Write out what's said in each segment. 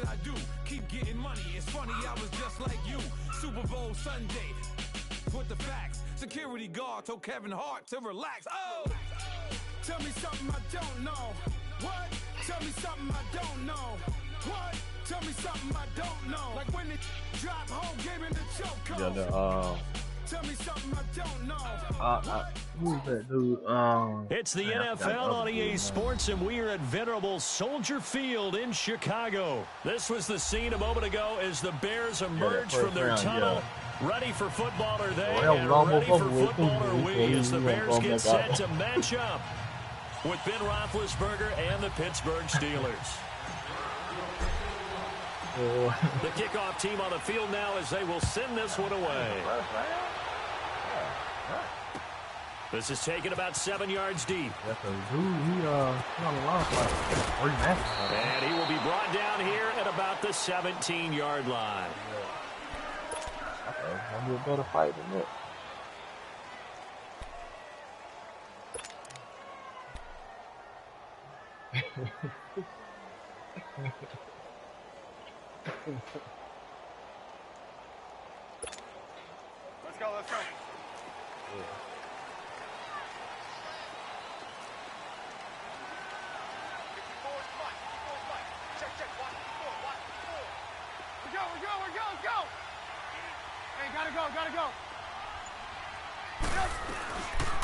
did I do? Keep getting money. It's funny, I was just like you. Super Bowl Sunday. With the facts. Security guard told Kevin Hart to relax. Oh! Tell me something I don't know. What? Tell me something I don't know. What? Tell me something I don't know. Like when it drop home, gave him the choke. Tell me something I don't know. Who's that dude? It's the NFL on EA Sports, and we are at venerable Soldier Field in Chicago. This was the scene a moment ago as the Bears emerged from their tunnel. Ready for football are they, and ready for football are we, as the Bears get set to match up with Ben Roethlisberger and the Pittsburgh Steelers. The kickoff team on the field now as they will send this one away. This is taken about 7 yards deep. And he will be brought down here at about the 17-yard line. I'm a better fight than that. Let's go, let's go. Yeah. Check, 1, 4. We go. Hey, gotta go.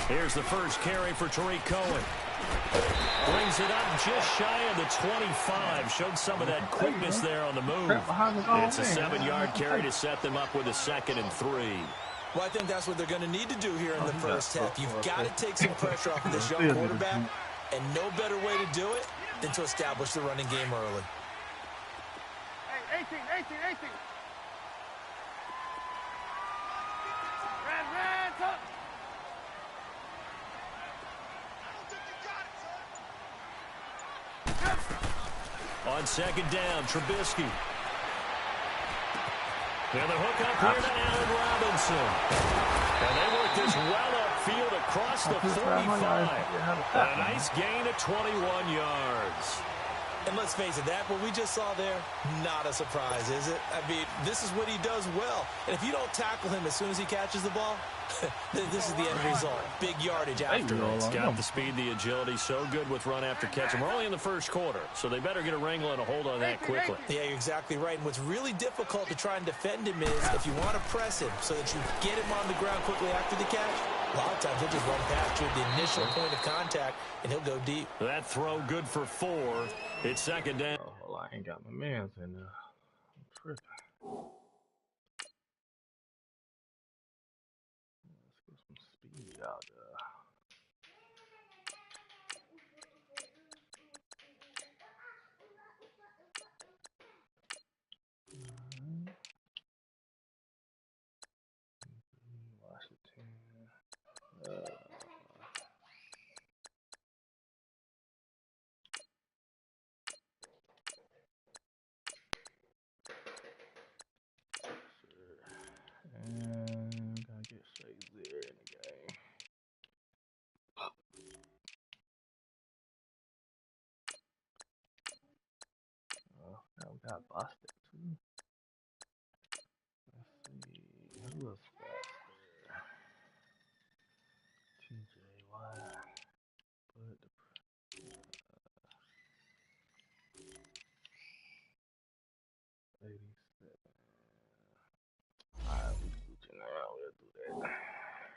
Here's the first carry for Tariq Cohen. Brings it up just shy of the 25. Showed some of that quickness there on the move. It's a 7-yard carry to set them up with a 2nd and 3. Well, I think that's what they're going to need to do here in the first half. You've got to take some pressure off of this young quarterback, and no better way to do it than to establish the running game early. Hey, 18. Red, touch. On 2nd down, Trubisky. And the hook up here to Allen Robinson. And they work this well upfield across the 45. A nice gain of 21 yards. And let's face it, that what we just saw there, not a surprise, is it? I mean, this is what he does well. And if you don't tackle him as soon as he catches the ball, this is the end result. Big yardage after it. He's got the speed, the agility, so good with run after catch. And we're only in the first quarter, so they better get a wrangle and a hold on that quickly. Yeah, you're exactly right. And what's really difficult to try and defend him is if you want to press him so that you get him on the ground quickly after the catch, a lot of times he'll just run past you at the initial point of contact, and he'll go deep. That throw good for 4. It's 2nd down. Oh, I ain't got my mans in there. I'm tripping. Let's get some speed out there. Washington. And gotta get straight there in the game. Oh, now we got Boston too. Let's see who else got there. TJ Watt. But the 87. Alright, we switching around. We'll do that.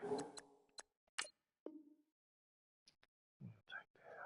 We'll take that.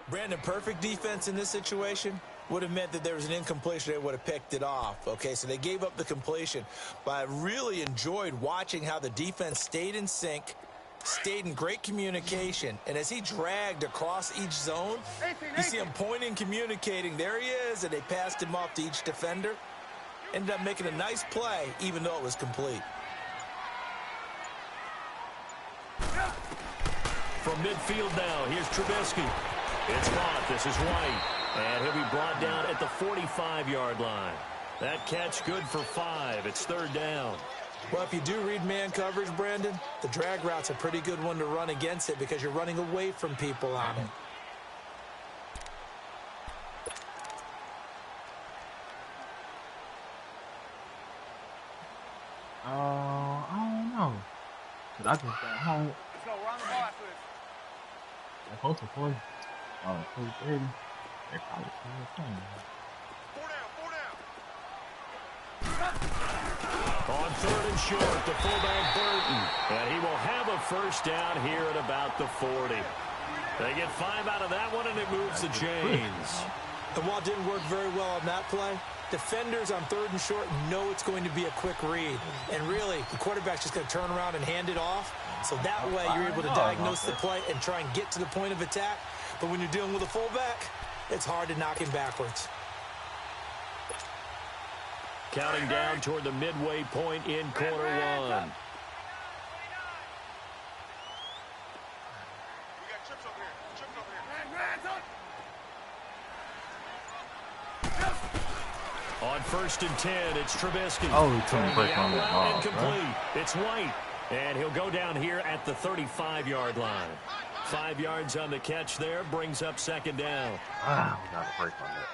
Brandon, perfect defense in this situation would have meant that there was an incompletion. They would have picked it off. Okay, so they gave up the completion. But I really enjoyed watching how the defense stayed in sync, stayed in great communication, and as he dragged across each zone, you see him pointing, communicating. There he is, and they passed him off to each defender. Ended up making a nice play, even though it was complete. From midfield now, here's Trubisky. It's caught. This is White. And he'll be brought down at the 45-yard line. That catch good for 5. It's 3rd down. Well, if you do read man coverage, Brandon, the drag route's a pretty good one to run against it because you're running away from people on it. I don't know. Cause I just got home. Let's go. We're on the ball after this. They're close to 40. 30. They're probably still playing. 4 down, 4 down. On 3rd and short, the fullback Burton. And he will have a first down here at about the 40. They get 5 out of that one, and it moves the chains. And while it didn't work very well on that play, defenders on 3rd and short know it's going to be a quick read. And really, the quarterback's just going to turn around and hand it off. So that way, you're able to diagnose the play and try and get to the point of attack. But when you're dealing with a fullback, it's hard to knock him backwards. Counting down toward the midway point in quarter 1. We got trips over here. Trips over here. On 1st and 10, it's Trubisky. Oh, he couldn't break on that ball. Incomplete. It's White. And he'll go down here at the 35-yard line. 5 yards on the catch there, brings up 2nd down. Ah, we got a break on that.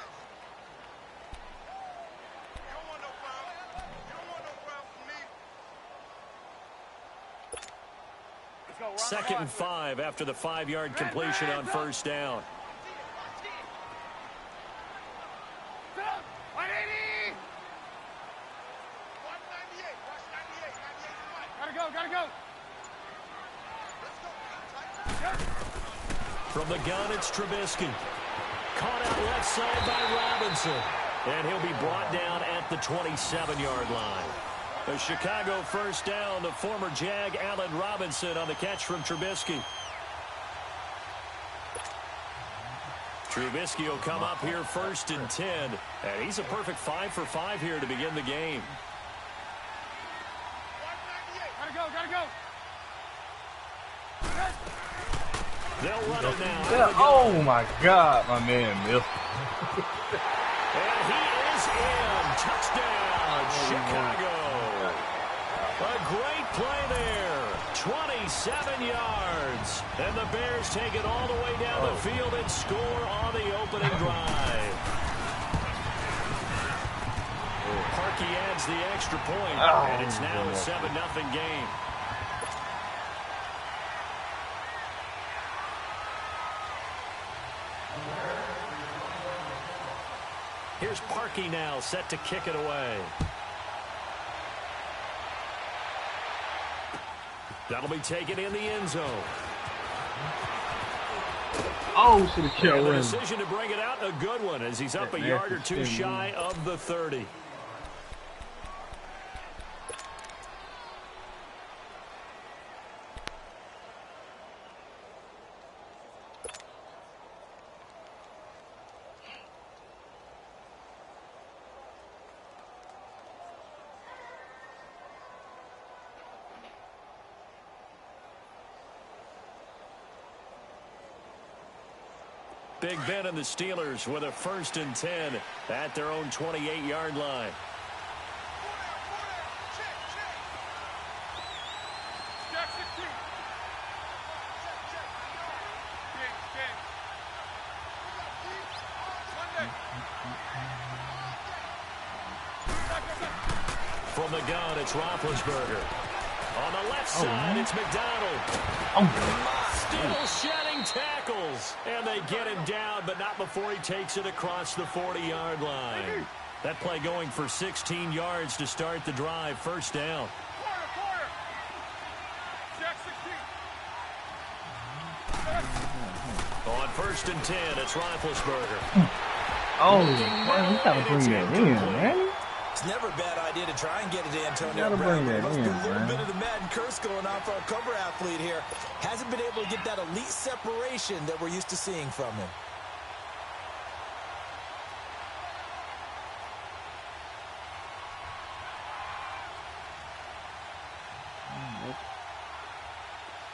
Second and 5 after the 5-yard completion on 1st down. 180. Gotta go. From the gun, it's Trubisky. Caught out left side by Robinson. And he'll be brought down at the 27-yard line. The Chicago first down, the former Jag Allen Robinson on the catch from Trubisky. Trubisky will come up here 1st and 10. And he's a perfect 5 for 5 here to begin the game. Gotta go. They'll run it now. Yeah, oh, my God. My man missed. And he is in. Touchdown, Chicago. A great play there. 27 yards. And the Bears take it all the way down the field and score on the opening drive. Parkey adds the extra point, and it's now a 7-0 game. Here's Parkey now, set to kick it away. That'll be taken in the end zone. Oh, should have killed him. The him. decision to bring it out, a good one, as he's up a yard or two shy of the 30. Big Ben and the Steelers with a 1st and 10 at their own 28-yard line. Jack 16. From the gun, it's Roethlisberger. On the left side, it's McDonald. Still shedding tackles. And they get him down, but not before he takes it across the 40-yard line. That play going for 16 yards to start the drive. 1st down. Quarter. Jack 16. On 1st and 10, it's Roethlisberger. Oh, man, we got to bring that in, man. It's never a bad idea to try and get it to Antonio Gotta Brown. bring There that must in, be a little man. bit of the Madden curse going on for our cover athlete here. Hasn't been able to get that elite separation that we're used to seeing from him.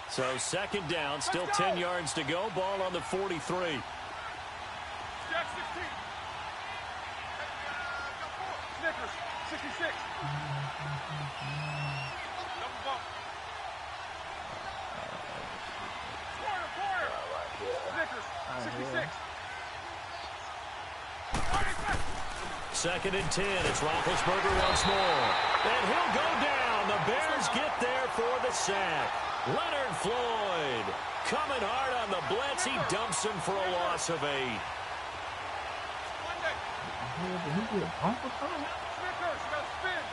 So second down, still 10 yards to go. Ball on the 43. Jack 16. Snickers, 66. Double bump. Corner. Snickers, 66. Second and 10. It's Roethlisberger once more. And he'll go down. The Bears get there for the sack. Leonard Floyd coming hard on the blitz. He dumps him for a loss of 8. Snickers, you got to spin.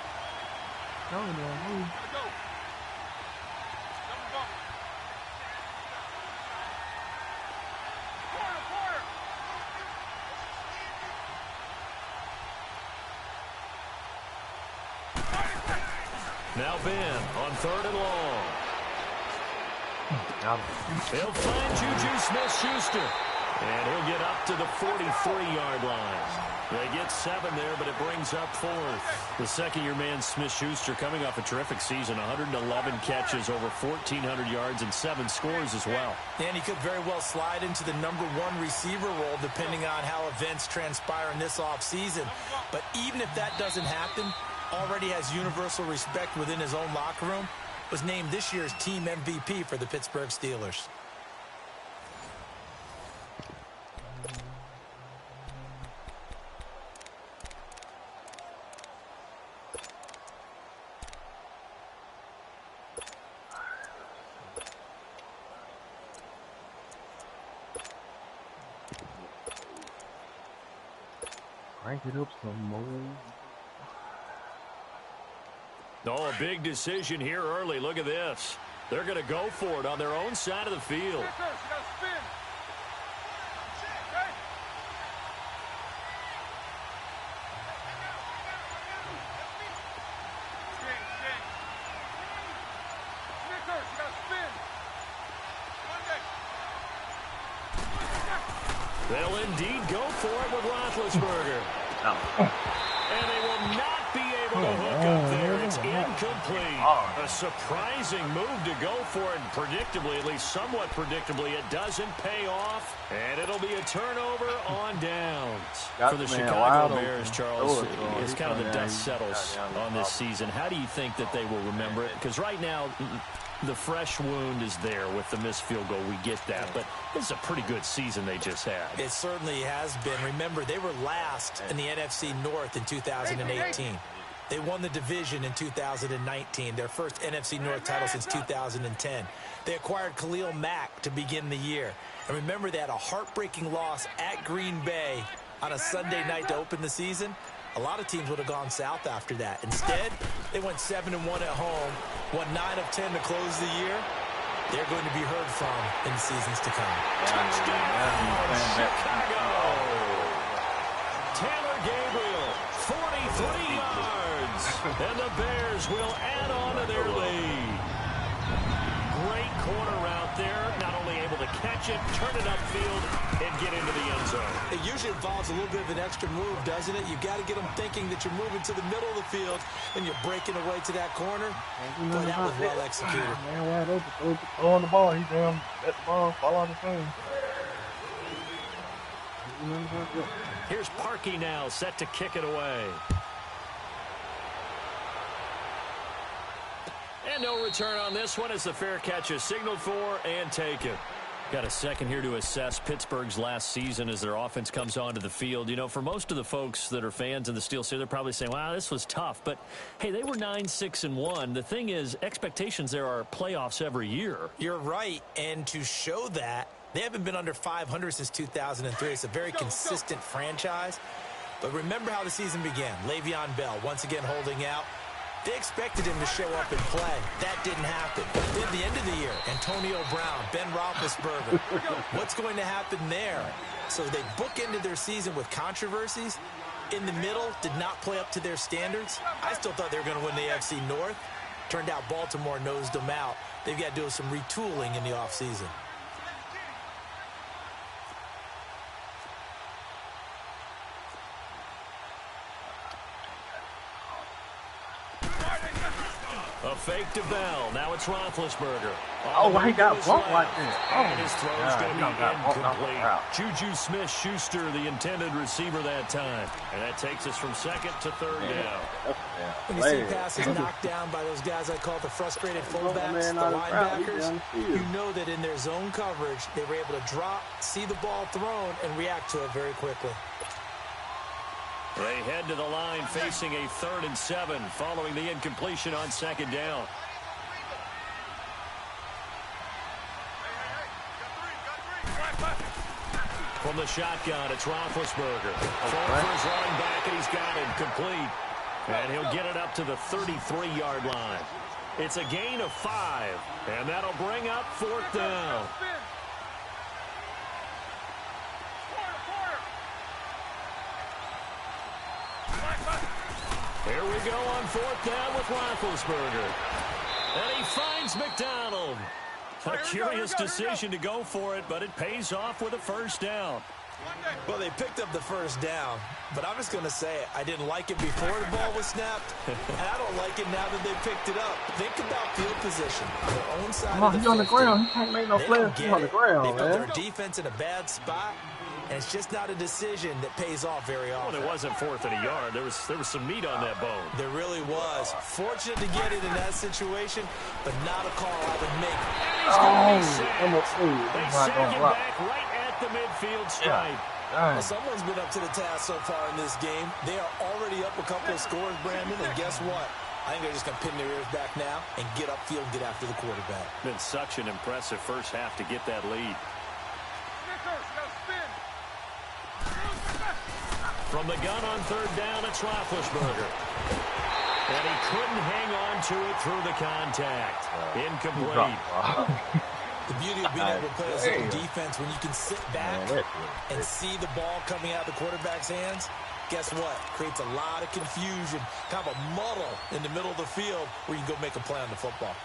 Gotta go. Double bump. Corner. Now Ben on 3rd and long. He'll find Juju Smith-Schuster. And he'll get up to the 43-yard line. They get 7 there, but it brings up 4th. The second-year man, Smith-Schuster, coming off a terrific season. 111 catches, over 1,400 yards, and 7 scores as well. And he could very well slide into the #1 receiver role depending on how events transpire in this offseason. But even if that doesn't happen, already has universal respect within his own locker room, was named this year's team MVP for the Pittsburgh Steelers. Crank it up some more. Oh, a big decision here early. Look at this. They're going to go for it on their own side of the field. Snickers, you got to spin. Okay. Spin. Snickers, you got to spin. They'll indeed go for it with Roethlisberger. And they will not be able to hook up there. It's incomplete. A surprising move to go for it. And predictably, at least somewhat predictably, it doesn't pay off. And it'll be a turnover on downs for the Chicago Bears, Charles. As kind of the dust settles on this season, how do you think that they will remember it? Because right now, the fresh wound is there with the missed field goal. We get that. But this is a pretty good season they just had. It certainly has been. Remember, they were last in the NFC North in 2018. They won the division in 2019, their first NFC North title since 2010. They acquired Khalil Mack to begin the year. And remember, they had a heartbreaking loss at Green Bay on a Sunday night to open the season. A lot of teams would have gone south after that. Instead, they went 7-1 at home, won 9 of 10 to close the year. They're going to be heard from in the seasons to come. Touchdown, Chicago! Taylor Gabriel, 43 yards. And the Bears will add on to their lead. Great corner route there. Not only able to catch it, turn it upfield, and get into the end zone. It usually involves a little bit of an extra move, doesn't it? You've got to get them thinking that you're moving to the middle of the field and you're breaking away to that corner. Boy, that was well executed. Man, wide open. Throwing the ball. He damn let the ball fall on the thing. Here's Parkey now, set to kick it away. And no return on this one as the fair catch is signaled for and taken. Got a second here to assess Pittsburgh's last season as their offense comes onto the field. You know, for most of the folks that are fans of the Steelers, they're probably saying, wow, this was tough. But, hey, they were 9-6-1. The thing is, expectations there are playoffs every year. You're right. And to show that, they haven't been under 500 since 2003. It's a very consistent franchise. But remember how the season began. Le'Veon Bell once again holding out. They expected him to show up and play. That didn't happen. Then the end of the year, Antonio Brown, Ben Roethlisberger. What's going to happen there? So they bookended their season with controversies. In the middle, did not play up to their standards. I still thought they were going to win the AFC North. Turned out Baltimore nosed them out. They've got to do some retooling in the offseason. A fake to Bell. Now it's Roethlisberger. Oh, he got bumped like this. Oh, and his throw's going to be incomplete. Juju Smith-Schuster, the intended receiver that time. And that takes us from second to third down. When you see passes knocked down by those guys I call the frustrated fullbacks, the linebackers, you know that in their zone coverage, they were able to drop, see the ball thrown, and react to it very quickly. They head to the line facing a 3rd and 7 following the incompletion on second down. From the shotgun, it's Roethlisberger. Throwing for his running back, and he's got it complete. And he'll get it up to the 33-yard line. It's a gain of 5, and that'll bring up 4th down. Here we go on 4th down with Roethlisberger. And he finds McDonald. A curious decision to go for it, but it pays off with a 1st down. Well, they picked up the 1st down, but I'm just going to say I didn't like it before the ball was snapped, and I don't like it now that they picked it up. Think about field position. Their own side of the he's on the ground. He can't make no plays. He's on the ground, They put man. their defense in a bad spot, and it's just not a decision that pays off very often. Well, it wasn't 4th and a yard. There was some meat on that bone. There really was. Fortunate to get it in that situation, but not a call I would make. They send him back right at the midfield stripe. Well, someone's been up to the task so far in this game. They are already up a couple of scores, Brandon, and guess what? I think they're just going to pin their ears back now and get upfield and get after the quarterback. Been such an impressive first half to get that lead. From the gun on 3rd down, it's Roethlisberger. And he couldn't hang on to it through the contact. Incomplete. The beauty of being able to play a zone defense when you can sit back and see the ball coming out of the quarterback's hands, guess what? Creates a lot of confusion, kind of a muddle in the middle of the field where you can go make a play on the football.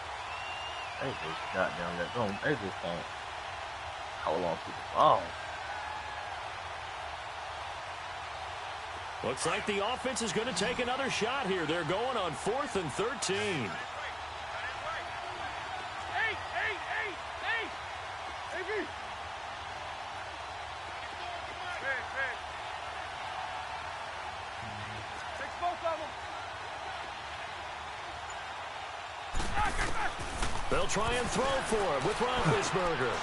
They just got down that zone. They just can't hold on to the ball. Looks like the offense is going to take another shot here. They're going on 4th and 13. They'll try and throw for it with Roethlisberger.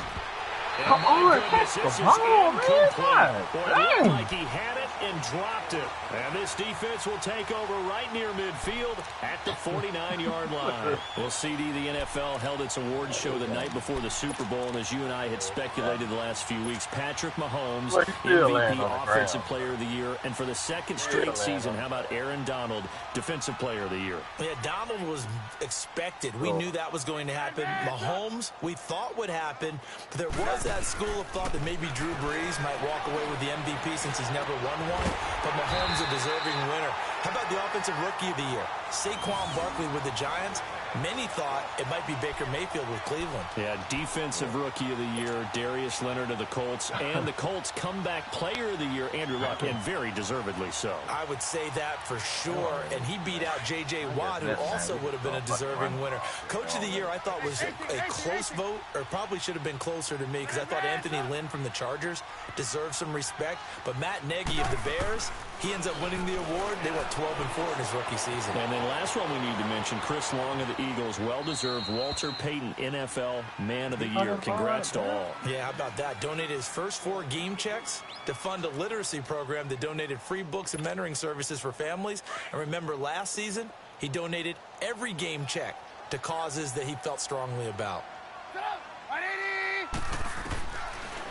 Come on, catch the ball, man. It looked like he had it and dropped it. And this defense will take over right near midfield at the 49-yard line. Well, CD, the NFL held its awards show the night before the Super Bowl, and as you and I had speculated the last few weeks, Patrick Mahomes, MVP, Offensive Player of the Year, and for the 2nd straight season, how about Aaron Donald, Defensive Player of the Year? Yeah, Donald was expected. We knew that was going to happen. Mahomes, we thought would happen. But there was that school of thought that maybe Drew Brees might walk away with the MVP since he's never won one. But Mahomes, a deserving winner. How about the Offensive Rookie of the Year? Saquon Barkley with the Giants. Many thought it might be Baker Mayfield with Cleveland. Yeah, Defensive Rookie of the Year, Darius Leonard of the Colts, and the Colts Comeback Player of the Year, Andrew Luck, and very deservedly so. I would say that for sure, and he beat out J.J. Watt, who also would have been a deserving winner. Coach of the Year, I thought, was a close vote, or probably should have been closer to me, because I thought Anthony Lynn from the Chargers deserved some respect, but Matt Nagy of the Bears, he ends up winning the award. They went 12-4 in his rookie season. And then last one we need to mention, Chris Long of the Eagles, well-deserved Walter Payton NFL Man of the Year. Congrats to all. Yeah, how about that? Donated his first 4 game checks to fund a literacy program that donated free books and mentoring services for families. And remember, last season, he donated every game check to causes that he felt strongly about.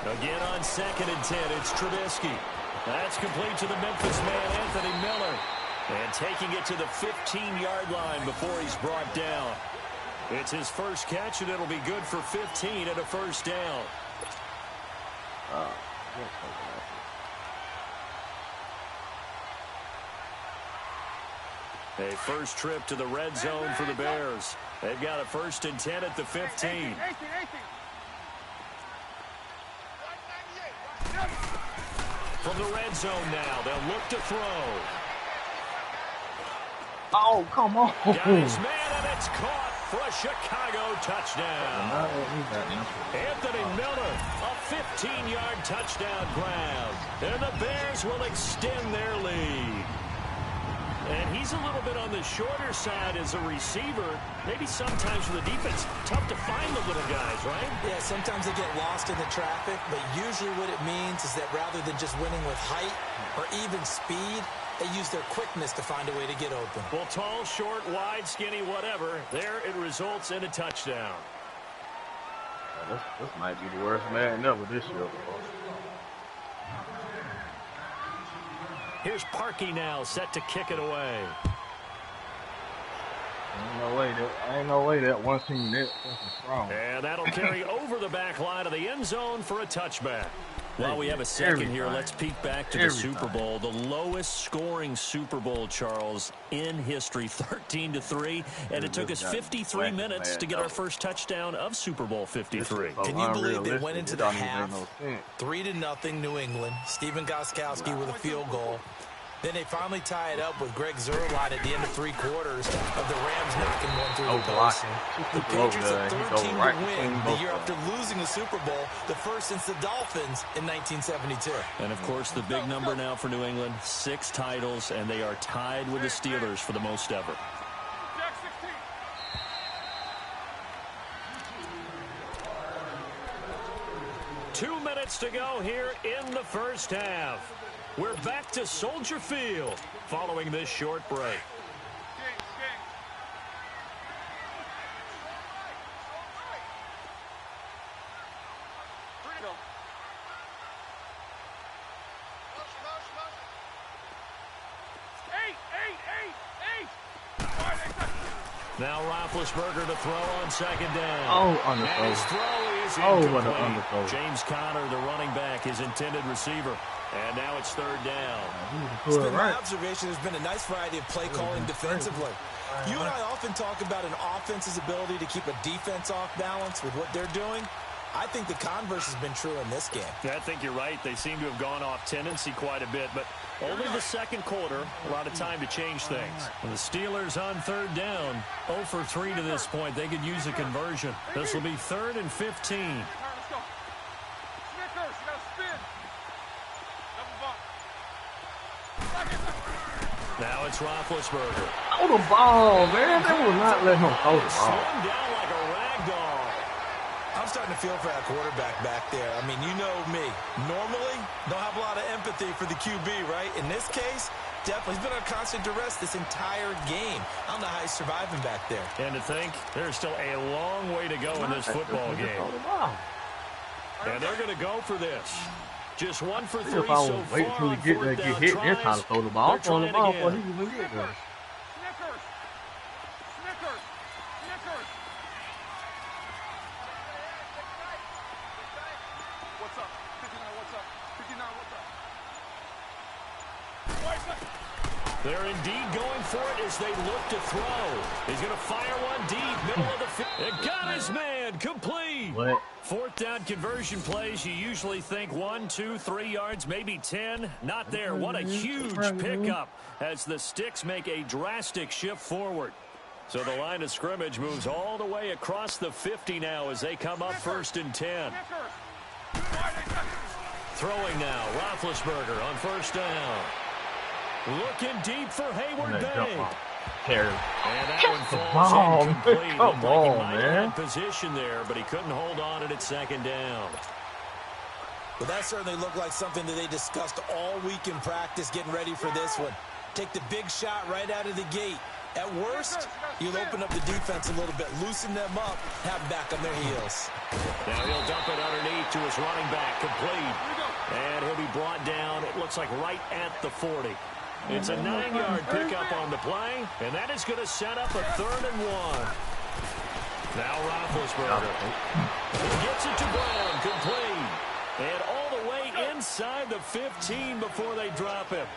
Again on 2nd and 10, it's Trubisky. That's complete to the Memphis man, Anthony Miller. And taking it to the 15-yard line before he's brought down. It's his first catch, and it'll be good for 15 and a first down. A first trip to the red zone for the Bears. They've got a 1st and 10 at the 15. From the red zone now, they'll look to throw. Oh, come on. Got his man, and it's caught for a Chicago touchdown. Anthony Miller, a 15-yard touchdown grab. And the Bears will extend their lead. And he's a little bit on the shorter side as a receiver. Maybe sometimes for the defense, tough to find the little guys, right? Yeah, sometimes they get lost in the traffic, but usually what it means is that rather than just winning with height or even speed, they use their quickness to find a way to get open. Well, tall, short, wide, skinny, whatever, there it results in a touchdown. This might be the worst man ever this year. Here's Parkey now, set to kick it away. Ain't no way that one team that's strong. And that'll carry over the back line of the end zone for a touchback. While we have a second here, let's peek back to the Super Bowl. The lowest scoring Super Bowl, Charles, in history, 13-3. And it took us 53 minutes to get our first touchdown of Super Bowl 53. Can you believe they went into the half, 3-0 New England, Stephen Gostkowski with a field goal. Then they finally tie it up with Greg Zuerlein at the end of 3 quarters of the Rams knocking one through the post. The Patriots are third team to win the year after losing the Super Bowl, the first since the Dolphins in 1972. And, of course, the big number now for New England, 6 titles, and they are tied with the Steelers for the most ever. 2 minutes to go here in the first half. We're back to Soldier Field following this short break. Now Roethlisberger to throw on second down. Oh, on the and his throw is incomplete. James Conner, the running back, his intended receiver. And now it's 3rd down. It's been my observation. There's been a nice variety of play calling defensively. You and I often talk about an offense's ability to keep a defense off balance with what they're doing. I think the converse has been true in this game. Yeah, I think you're right. They seem to have gone off tendency quite a bit, but only the second quarter, a lot of time to change things. And the Steelers on 3rd down, 0 for 3 to this point. They could use a conversion. This will be 3rd and 15. Now it's Roethlisberger. Throw the ball, man. They will not let him throw the ball. Slowing down like a rag doll. I'm starting to feel for that quarterback back there. I mean, you know me. Normally, don't have a lot of empathy for the QB, right? In this case, definitely. He's been under constant duress this entire game. I don't know how he's surviving back there. And to think, there's still a long way to go in this football game. And they're going to go for this. Just 1 for 3 so far. Wait till he get hit. They're trying to throw the ball. Throw the ball before he even get there. They're indeed going for it as they look to throw. He's going to fire one deep, middle of the field. It got his man, complete. What? 4th down conversion plays, you usually think 1, 2, 3 yards, maybe 10. Not there. What a huge pickup as the Sticks make a drastic shift forward. So the line of scrimmage moves all the way across the 50 now as they come up 1st and 10. Throwing now, Roethlisberger on 1st down. Looking deep for Hayward Bay. And that one falls incomplete. Come on, man. Position there, but he couldn't hold on it at 2nd down. Well, that certainly looked like something that they discussed all week in practice getting ready for this one. Take the big shot right out of the gate. At worst, you'll open up the defense a little bit, loosen them up, have them back on their heels. Now he'll dump it underneath to his running back, complete. And he'll be brought down, it looks like right at the 40. It's a 9-yard pickup on the play, and that is going to set up a 3rd and 1. Now Roethlisberger. He gets it to Brown, complete. And all the way inside the 15 before they drop him.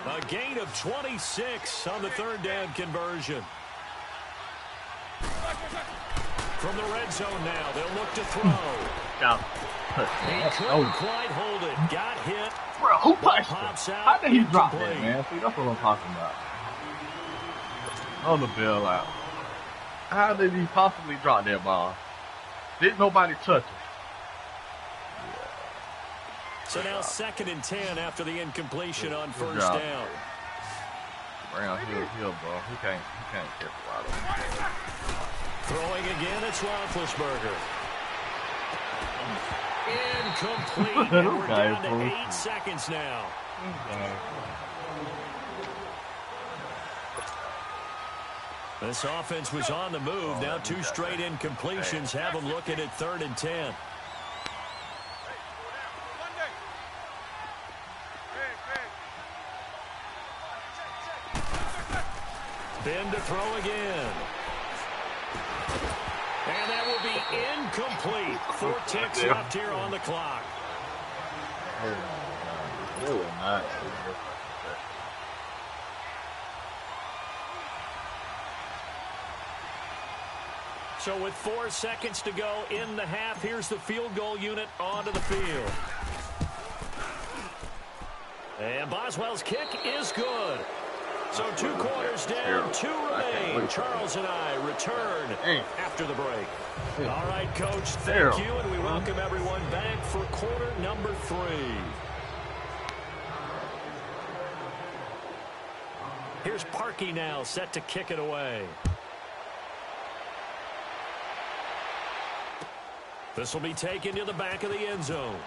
A gain of 26 on the 3rd down conversion. From the red zone now, they'll look to throw. He couldn't quite hold it. Got hit. Bro, who touched him? How did he drop that, incomplete. man? See, that's what I'm talking about. On the bailout. How did he possibly drop that ball? Didn't nobody touch him? So now 2nd and 10 after the incompletion on 1st down. Brown, he'll bro. He can't catch a lot of him. Throwing again, it's Roethlisberger. Incomplete. And we're down to 8 seconds now. This offense was on the move. Now 2 straight incompletions have them looking at 3rd and 10. Ben to throw again. And that will be incomplete. 4 ticks left here on the clock. So with 4 seconds to go in the half, here's the field goal unit onto the field. And Boswell's kick is good. So 2 quarters down, 2 remain. Charles and I return after the break. All right, Coach, thank you, and we welcome everyone back for quarter number 3. Here's Parkey now, set to kick it away. This will be taken to the back of the end zone.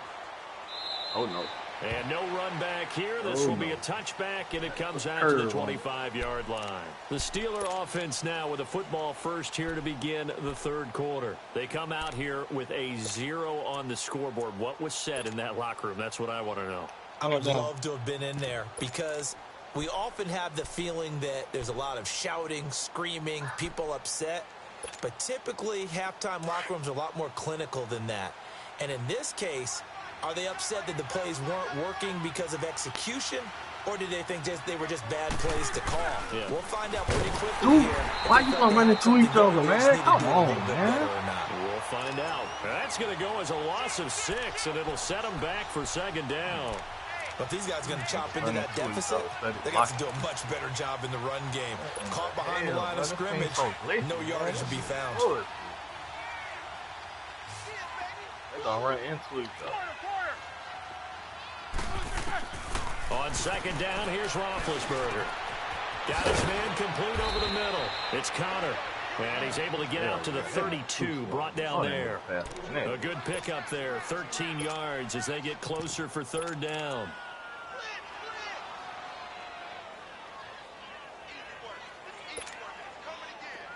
Oh, no. And no run back here. This will be a touchback, and it comes out to the 25-yard line. The Steeler offense now with a football first here to begin the 3rd quarter. They come out here with a 0 on the scoreboard. What was said in that locker room? That's what I want to know. I would love to have been in there because we often have the feeling that there's a lot of shouting, screaming, people upset. But typically, halftime locker rooms are a lot more clinical than that. And in this case, are they upset that the plays weren't working because of execution, or did they think they were just bad plays to call? Yeah. We'll find out pretty quickly here. Why you gonna run into each other, man? Come on, man. We'll find out. That's going to go as a loss of 6, and it'll set them back for 2nd down. But these guys are going to chop into that deficit. They got to do a much better job in the run game. Caught behind the line of scrimmage, no yardage to be found. They're going to run into each other. On 2nd down, here's Roethlisberger. Got his man complete over the middle. It's Connor. And he's able to get out to the 32, brought down there. A good pickup there, 13 yards as they get closer for 3rd down.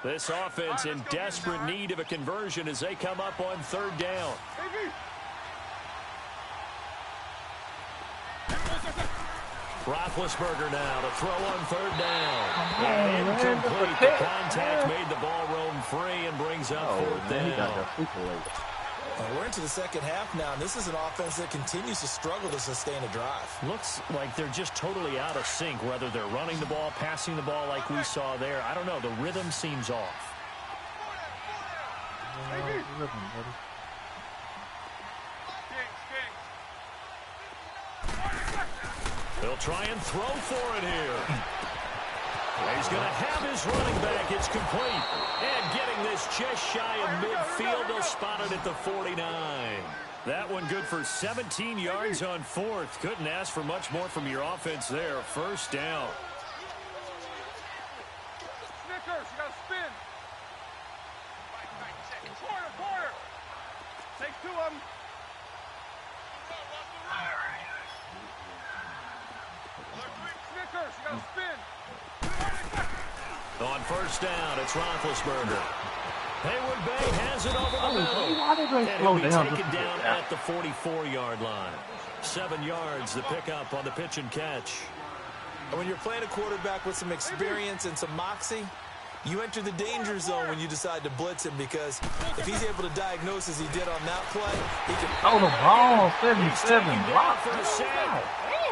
This offense in desperate need of a conversion as they come up on 3rd down. Roethlisberger now to throw on 3rd down. And incomplete. The contact made the ball roam free and brings up 4th down. We're into the 2nd half now, and this is an offense that continues to struggle to sustain a drive. Looks like they're just totally out of sync, whether they're running the ball, passing the ball like we saw there. I don't know. The rhythm seems off. They'll try and throw for it here. He's going to have his running back. It's complete. And getting this just shy of midfield. They'll spot it at the 49. That one good for 17 yards on 4th. Couldn't ask for much more from your offense there. 1st down. Snickers, you got to spin. Quarter. Take 2 of them. Snickers, you got to spin. On 1st down, it's Roethlisberger. Haywood Bay has it over the middle. And he'll be taken down at the 44-yard line. 7 yards, the pickup on the pitch and catch. And when you're playing a quarterback with some experience and some moxie, you enter the danger zone when you decide to blitz him, because if he's able to diagnose as he did on that play, he can... Oh, the ball, 77 block. For a sack.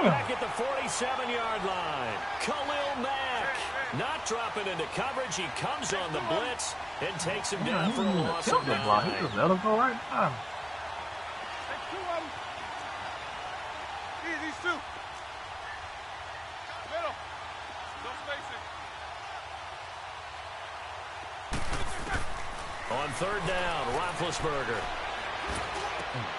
Back at the 47-yard line. Khalil Mack not dropping into coverage. He comes on the blitz and takes him down for a loss of 9. He just let him go right now. Take 2 of them. These 2. Middle. No spacing. On 3rd down, Roethlisberger.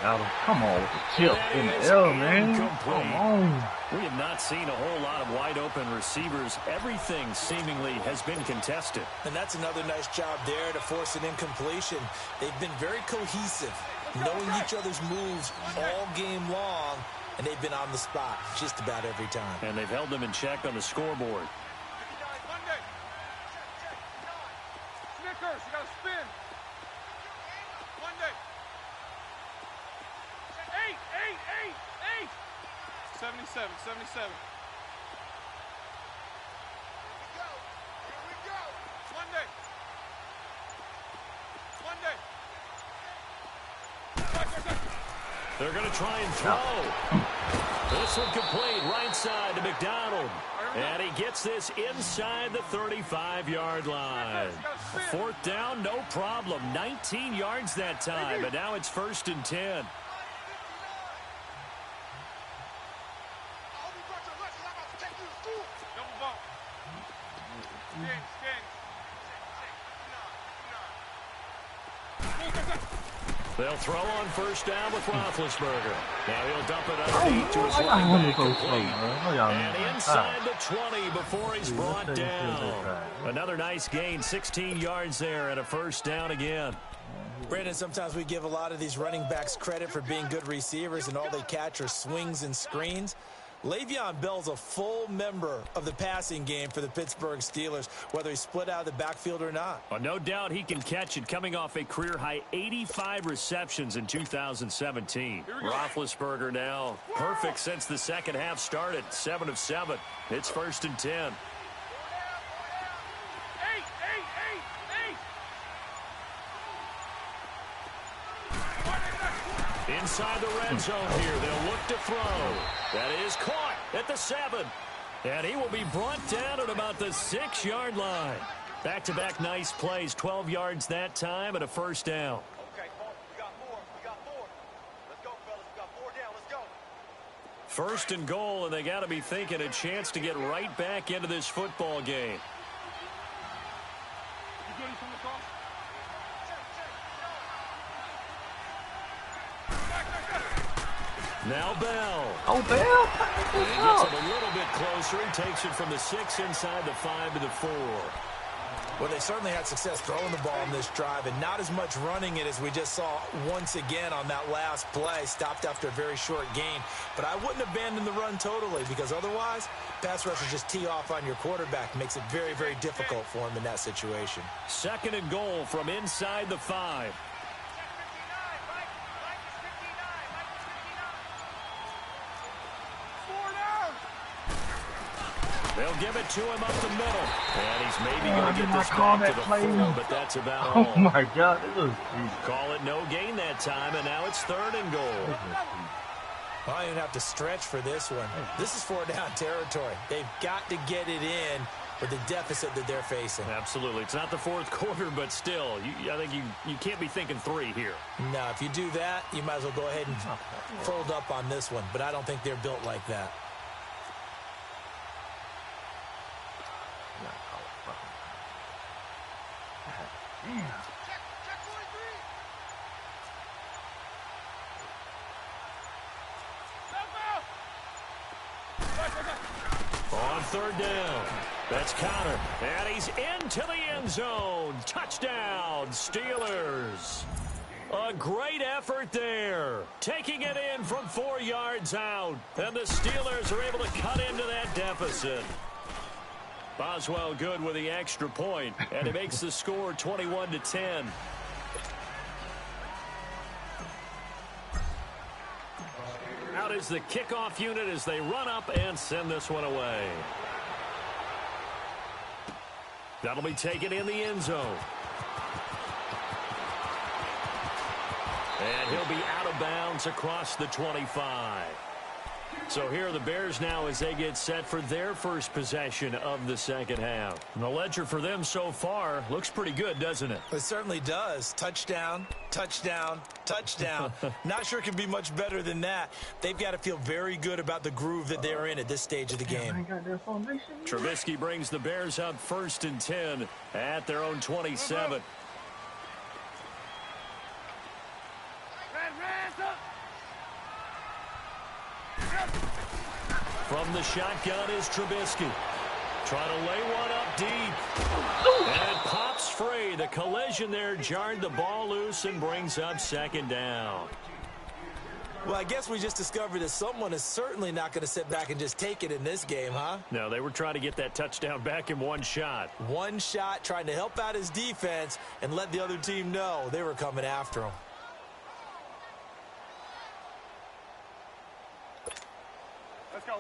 Come on with the tip in the air, man. Come on. We have not seen a whole lot of wide-open receivers. Everything seemingly has been contested. And that's another nice job there to force an incompletion. They've been very cohesive, knowing each other's moves all game long, and they've been on the spot just about every time. And they've held them in check on the scoreboard. Monday. Snickers, you got to spin. Monday. 8. 77. Here we go. Monday. They're going to try and throw. This one complete right side to McDonald. And he gets this inside the 35-yard line. 4th down, no problem. 19 yards that time, but now it's 1st and 10. They'll throw on 1st down with Roethlisberger. Now he'll dump it underneath to his running back complete. And inside the 20 before he's brought down. Another nice gain, 16 yards there and a 1st down again. Brandon, sometimes we give a lot of these running backs credit for being good receivers, and all they catch are swings and screens. Le'Veon Bell's a full member of the passing game for the Pittsburgh Steelers, whether he's split out of the backfield or not. Well, no doubt he can catch it, coming off a career-high 85 receptions in 2017. Roethlisberger now perfect since the second half started, 7 of 7. It's 1st and 10. Inside the red zone here, they'll look to throw. That is caught at the 7. And he will be brought down at about the 6-yard line. Back-to-back nice plays, 12 yards that time and a 1st down. Okay, we got 4. Let's go, fellas. We got 4 down. Let's go. 1st and goal, and they got to be thinking a chance to get right back into this football game. You good? He's coming across? Now Bell. Oh, Bell. He gets it a little bit closer and takes it from the 6 inside the 5 to the 4. Well, they certainly had success throwing the ball in this drive, and not as much running it as we just saw once again on that last play. Stopped after a very short gain. But I wouldn't abandon the run totally, because otherwise, pass rushers just tee off on your quarterback. Makes it very, very difficult for him in that situation. 2nd and goal from inside the 5. They'll give it to him up the middle. And he's maybe going to get this back to the 4, but that's about all. Oh, my God. Call it no gain that time, and now it's 3rd and goal. I didn't have to stretch for this one. This is 4-down territory. They've got to get it in with the deficit that they're facing. Absolutely. It's not the 4th quarter, but still, I think you can't be thinking 3 here. No, if you do that, you might as well go ahead and fold up on this one. But I don't think they're built like that. On 3rd down, that's Connor, and he's into the end zone. Touchdown, Steelers. A great effort there, taking it in from 4 yards out, and the Steelers are able to cut into that deficit. Boswell good with the extra point, and it makes the score 21-10. Out is the kickoff unit as they run up and send this one away. That'll be taken in the end zone. And he'll be out of bounds across the 25. So here are the Bears now as they get set for their first possession of the second half. And the ledger for them so far looks pretty good, doesn't it? It certainly does. Touchdown, touchdown, touchdown. Not sure it can be much better than that. They've got to feel very good about the groove that they're in at this stage of the game. Trubisky brings the Bears up 1st and 10 at their own 27. From the shotgun is Trubisky. Trying to lay one up deep. And it pops free. The collision there jarred the ball loose and brings up 2nd down. Well, I guess we just discovered that someone is certainly not going to sit back and just take it in this game, huh? No, they were trying to get that touchdown back in one shot. One shot, trying to help out his defense and let the other team know they were coming after him.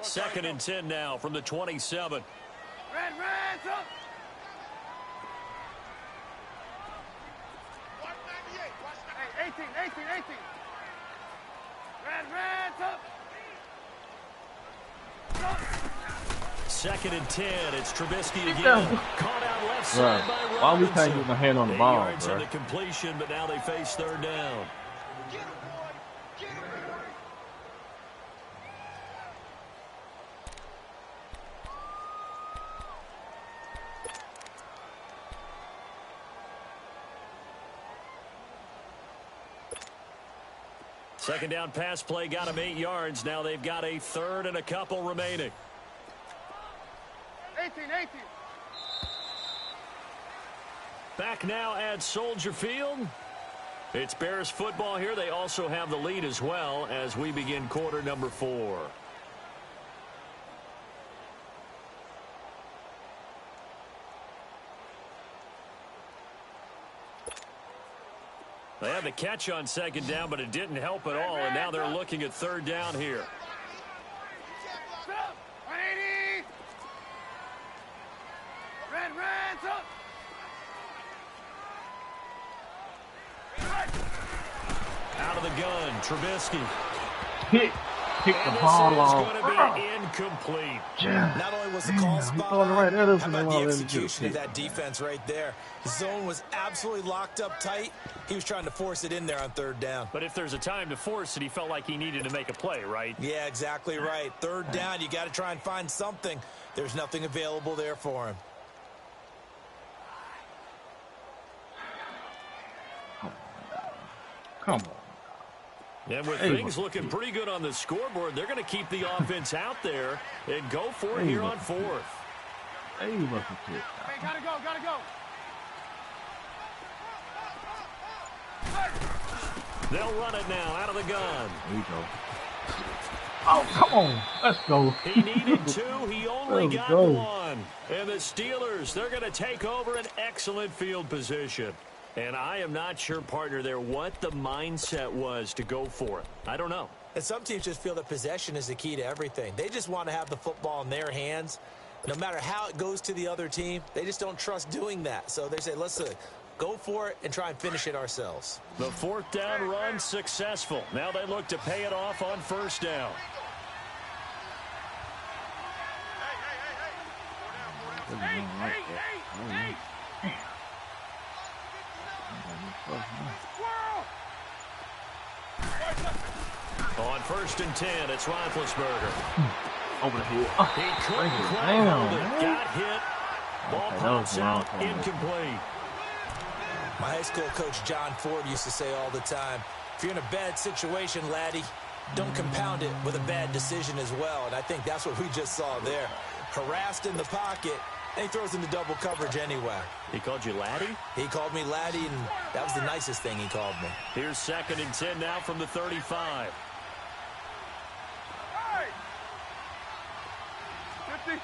Second and 10 now from the 27. Red, up. 18. Red, up. 2nd and 10. It's Trubisky again. Caught out left side by Robinson. Why we can't get my hand on the ball, 8 yards on the completion, but now they face 3rd down. Second down pass play got him 8 yards. Now they've got a 3rd and a couple remaining. 18. Back now at Soldier Field. It's Bears football here. They also have the lead as well as we begin quarter number 4. They had the catch on 2nd down, but it didn't help at all, and now they're looking at 3rd down here. 180. Red, up. Out of the gun, Trubisky. Kick the ball off. This is going to be incomplete. Not only was the call spot on, how about the execution of that defense right there? The zone was absolutely locked up tight. He was trying to force it in there on 3rd down. But if there's a time to force it, he felt like he needed to make a play, right? Yeah, exactly right. 3rd down, you got to try and find something. There's nothing available there for him. Come on. And with things looking pretty good on the scoreboard, they're going to keep the offense out there and go for it here on 4th. Hey, Hey, gotta go. They'll run it now out of the gun. There you go. Oh, come on. Let's go. He needed 2. He only got 1. And the Steelers, they're going to take over an excellent field position. And I am not sure, partner, there what the mindset was to go for it. I don't know. And some teams just feel that possession is the key to everything. They just want to have the football in their hands. No matter how it goes to the other team, they just don't trust doing that. So they say, let's go for it and try and finish it ourselves. The 4th down run successful. Now they look to pay it off on 1st down. Hey. On 1st and 10, it's Roethlisberger. Over the head. He couldn't quite hold it. Got hit. Ball pops out. Incomplete. My high school coach John Ford used to say all the time, if you're in a bad situation, laddie, don't compound it with a bad decision as well. And I think that's what we just saw there. Harassed in the pocket, and he throws into double coverage anyway. He called you laddie? He called me laddie, and that was the nicest thing he called me. Here's 2nd and 10 now from the 35. Hey! 50.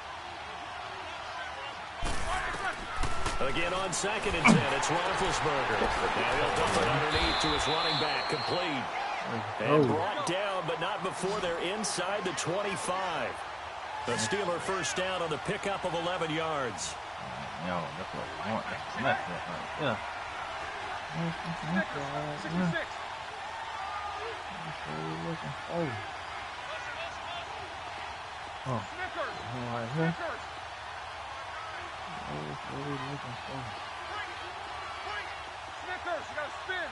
Again on 2nd and 10, it's Roethlisberger. Now he'll dump it underneath to his running back, complete. And brought down, but not before they're inside the 25. The Steeler 1st down on the pickup of 11 yards. Yo, that's what I want. That's smack that right there. That's 66. Oh, Snickers. right here. Snickers. What are we looking for? Snickers. You got to spin.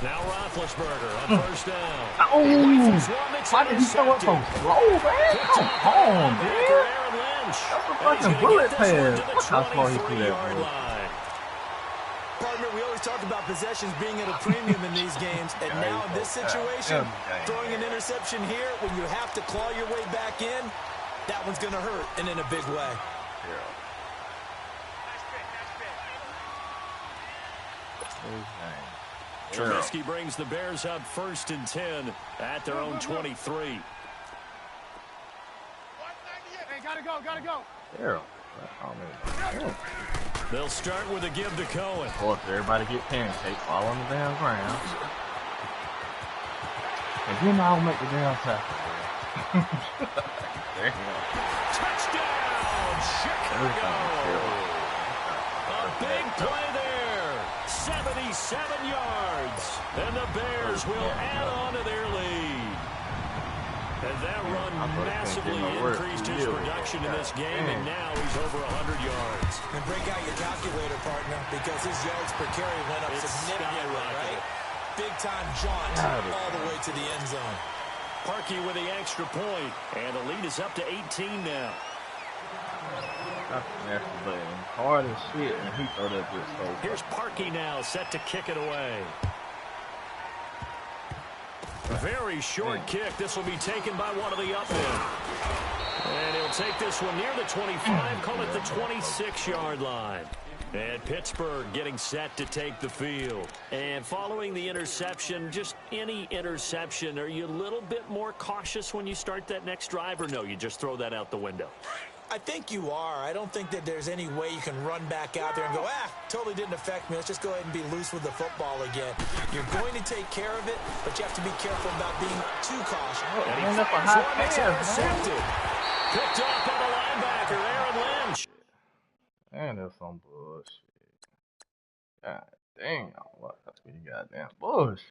Now Roethlisberger on first down. Oh! Why did he throw up so slow, man? Come on, man. That's a fucking bullet pass. Look how slow he threw that ball. Partner, we always talk about possessions being at a premium in these games, and now in this situation, throwing an interception here when you have to claw your way back in, that one's going to hurt, and in a big way. Trubisky brings the Bears up 1st and 10 at their own 23. Hey, gotta go, gotta go. They'll start with a give to Cohen. Of course, everybody get pancake, fall on the damn ground. And then I'll make the damn tackle. There you go. Touchdown, Chicago! A big play there. 77 yards. And the Bears will add on to their lead. And that run massively increased his production in this game, and now he's over 100 yards. And break out your calculator, partner, because his yards per carry went up significantly, right? Big-time jaunt all the way to the end zone. Parkey with the extra point, and the lead is up to 18 now. That's hard as shit, and he throw that bitch so far. Here's Parkey now, set to kick it away. Very short kick. This will be taken by one of the up men. And he'll take this one near the 25, call it the 26-yard line. And Pittsburgh getting set to take the field. And following the interception, just any interception, are you a little bit more cautious when you start that next drive, or no, you just throw that out the window? I think you are. I don't think that there's any way you can run back out there and go, totally didn't affect me. Let's just go ahead and be loose with the football again. You're going to take care of it, but you have to be careful about being too cautious. And he fires one, it's intercepted. Picked off by the linebacker, Aaron Lynch. Man, that's some bullshit. God damn, what the goddamn bullshit.